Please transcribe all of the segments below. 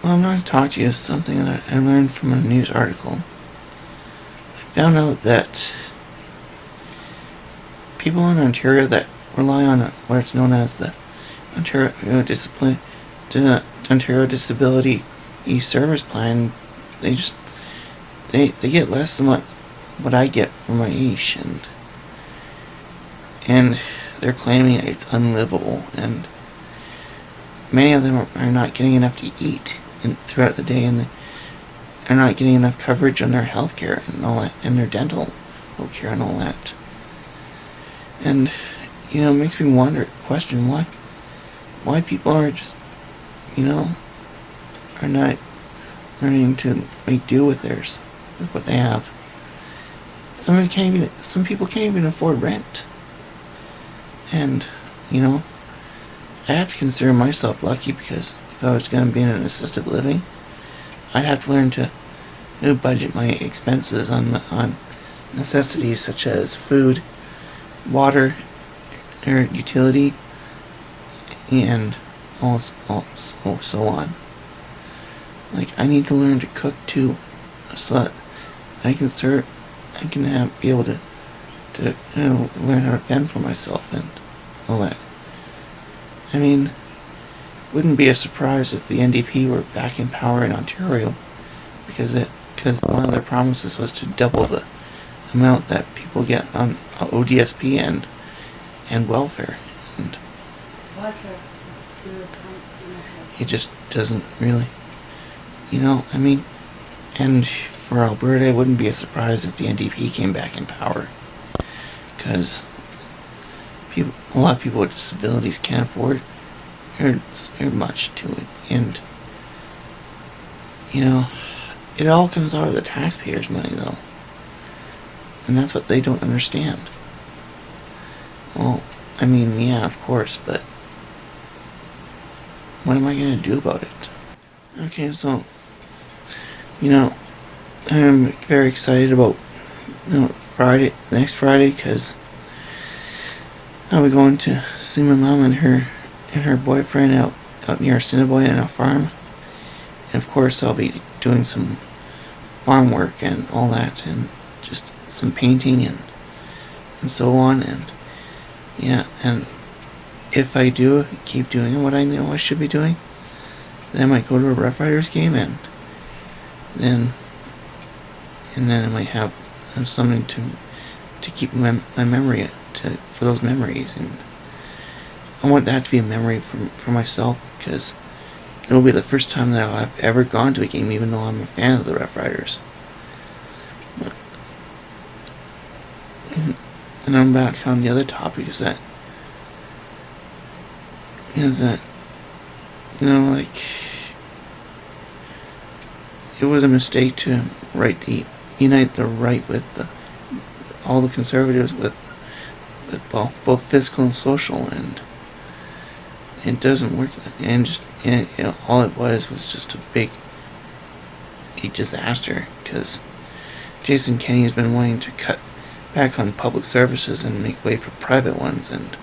Well, I'm going to talk to you something that I learned from a news article. I found out that people in Ontario that rely on what's known as the Ontario Disability Service Plan, they get less than what I get for my age, and they're claiming it's unlivable, and many of them are not getting enough to eat throughout the day, and are not getting enough coverage on their health care and all that, and their dental health care and all that. And it makes me question why people are just, are not learning to make do with with what they have. Some people can't even afford rent. And, I have to consider myself lucky, because if I was going to be in an assisted living, I'd have to learn to budget my expenses on necessities such as food, water, or utility, and so on. Like, I need to learn to cook too, so that I can be able to learn how to fend for myself and all that. I mean, wouldn't be a surprise if the NDP were back in power in Ontario, because one of their promises was to double the amount that people get on ODSP and welfare, and it just doesn't really, and for Alberta, it wouldn't be a surprise if the NDP came back in power, because a lot of people with disabilities can't afford much to it, and it all comes out of the taxpayers' money, though, and that's what they don't understand. Well, yeah, of course, but what am I going to do about it? Okay, so I'm very excited about next Friday, because I'll be going to see my mom and her boyfriend out near Assiniboia on a farm, and of course I'll be doing some farm work and all that, and just some painting and so on, and and if I do keep doing what I know I should be doing, then I might go to a Rough Riders game, and then I might have something to keep my memory for those memories, and I want that to be a memory for myself, because it'll be the first time that I've ever gone to a game, even though I'm a fan of the Rough Riders. And I'm back on the other topic, is that it was a mistake to unite the right with all the conservatives with both fiscal and social, and it doesn't work. And all it was just a disaster, because Jason Kenney has been wanting to cut back on public services and make way for private ones, and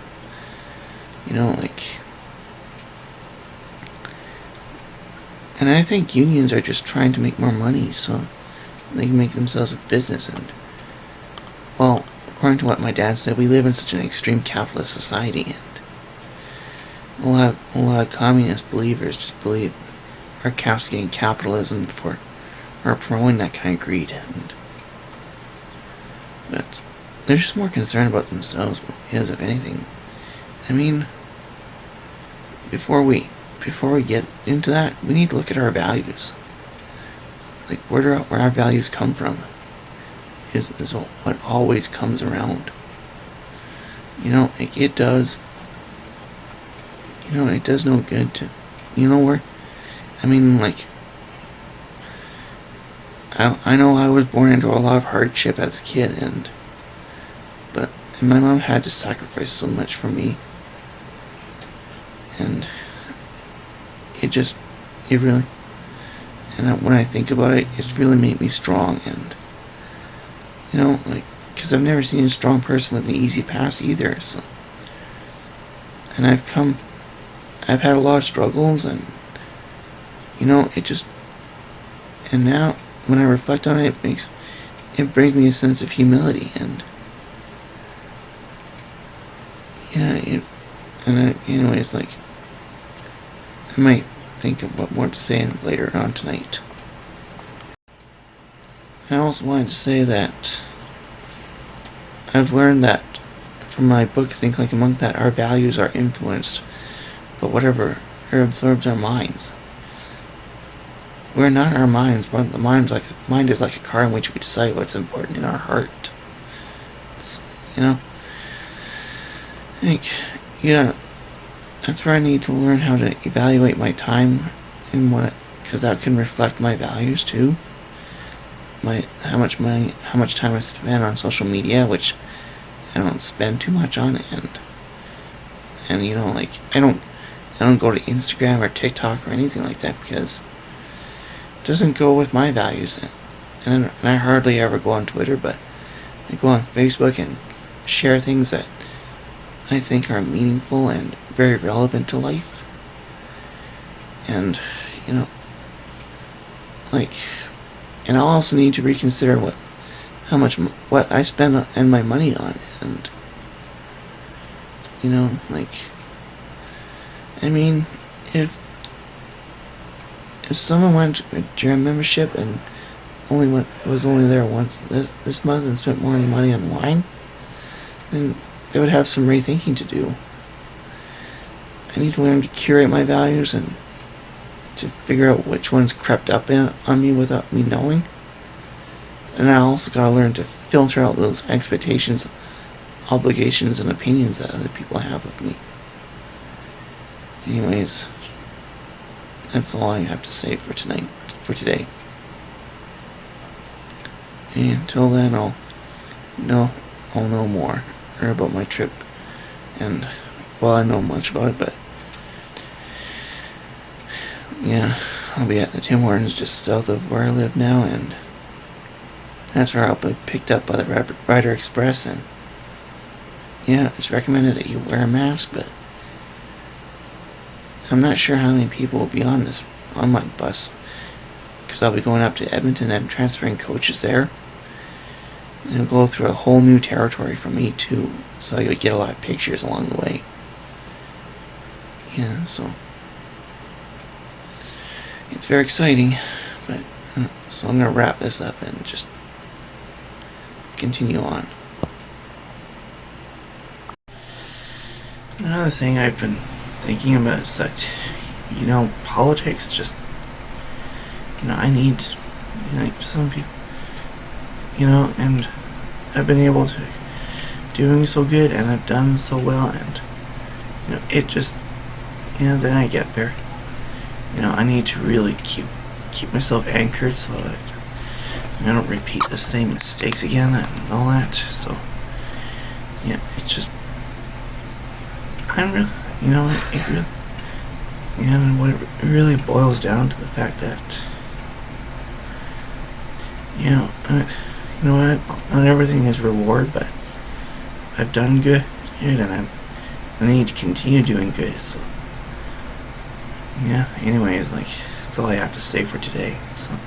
and I think unions are just trying to make more money so they can make themselves a business. And, well, according to what my dad said, we live in such an extreme capitalist society, and a lot of communist believers just believe are castigating capitalism or promoting that kind of greed, but they're just more concerned about themselves, because of anything. Before we get into that, we need to look at our values. Like, where our values come from is what always comes around. It does. It does no good to, I know I was born into a lot of hardship as a kid, but my mom had to sacrifice so much for me, and it really, and when I think about it, it's really made me strong, and because I've never seen a strong person with an easy past either, so, and I've had a lot of struggles, and it just, and now when I reflect on it, it brings me a sense of humility, and anyways, like, I might think of what more to say later on tonight. I also wanted to say that I've learned that from my book Think Like a Monk that our values are influenced by whatever absorbs our minds. We're not our minds, but the mind is like a car in which we decide what's important in our heart. It's, I think, that's where I need to learn how to evaluate my time and because that can reflect my values too. How much time I spend on social media, which I don't spend too much on, and like I don't go to Instagram or TikTok or anything like that because it doesn't go with my values, and I hardly ever go on Twitter, but I go on Facebook and share things that I think are meaningful and very relevant to life, and and I'll also need to reconsider what I spend and my money on, and if someone went to a gym membership and was only there once this month and spent more money on wine, then they would have some rethinking to do. I need to learn to curate my values and to figure out which ones crept up on me without me knowing. And I also gotta learn to filter out those expectations, obligations, and opinions that other people have of me. Anyways, that's all I have to say for today. And until then, I'll know more about my trip, and I know much about it, but I'll be at the Tim Hortons just south of where I live now, and that's where I'll be picked up by the Rider Express, and it's recommended that you wear a mask, but I'm not sure how many people will be on my bus, because I'll be going up to Edmonton and transferring coaches there, and it'll go through a whole new territory for me too, so you'll get a lot of pictures along the way. So it's very exciting, but so I'm going to wrap this up and just continue on. Another thing I've been thinking about is that, politics just, I need, some people, and I've been able to doing so good, and I've done so well, and, it just, then I get there. I need to really keep myself anchored so that I don't repeat the same mistakes again and all that. So, it's just, I'm really, and what it really boils down to the fact that, not everything is reward, but I've done good, and I need to continue doing good. So, anyways, that's all I have to say for today. So.